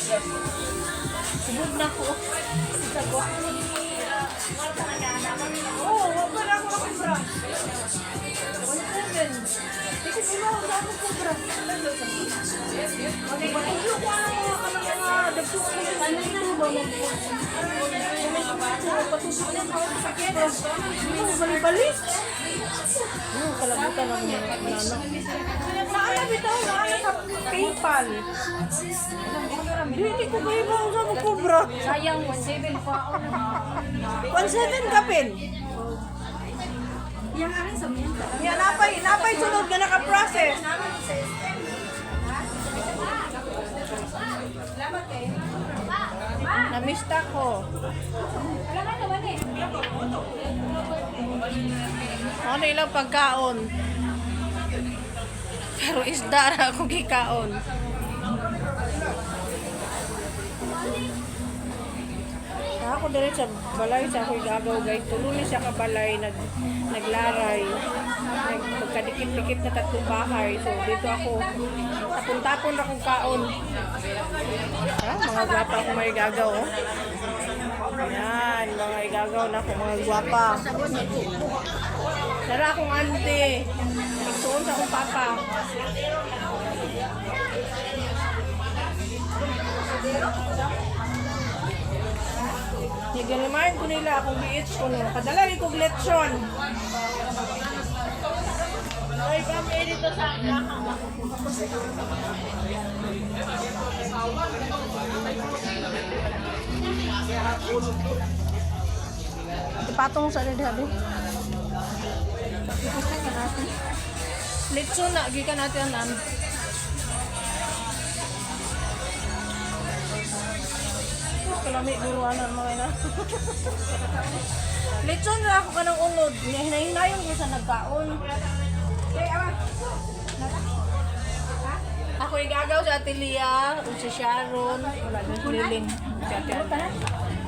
Subog na ko. Sagot. Oo, wag pa na ako nakubra. 1.7. Kasi sila ako na nakubra. Ayoko ko ano mga dagpo ko yung ano ito ba patusok na ako sa sakit. Ano, balik-balik? Ano, kalabutan ako mga nanak. Naala bitaw, naala sa PayPal. Hindi ko kayo ba sa makubra? Sayang, 1.7 pa. 1.7 kapin. Yang akin sa mga. Yan, napay sunod na naka-process. Namista ko. Ano ilang pagkaon? Pero isda ra ako gikaon. Ako diri sa balay sa ako gagaw guys. Tuloy siya ka balay naglaray. Nagpagkadikit-dikit na tatlong bahay. So dito ako tapon-tapon akong kaon. Ha, mga gwapa akong may gagaw. Oh. Yan, mga igagaw na akong mga gwapa. Dara akong ante. Pagtuon sa akong papa. Nagalimayan ko nila akong biits ko no. Kadalari kong lechon. Ay, kami dito sa lakang. Patong sa nidhabi. Lechon na, gikan natin ang kalami buruanan mga ina. Lechon na ako kanang unod. Hinahinayon ko sa nagkaon. Ako igagaw sa Atelia, si Sharon, wala na si Liling. Si Ate Ana.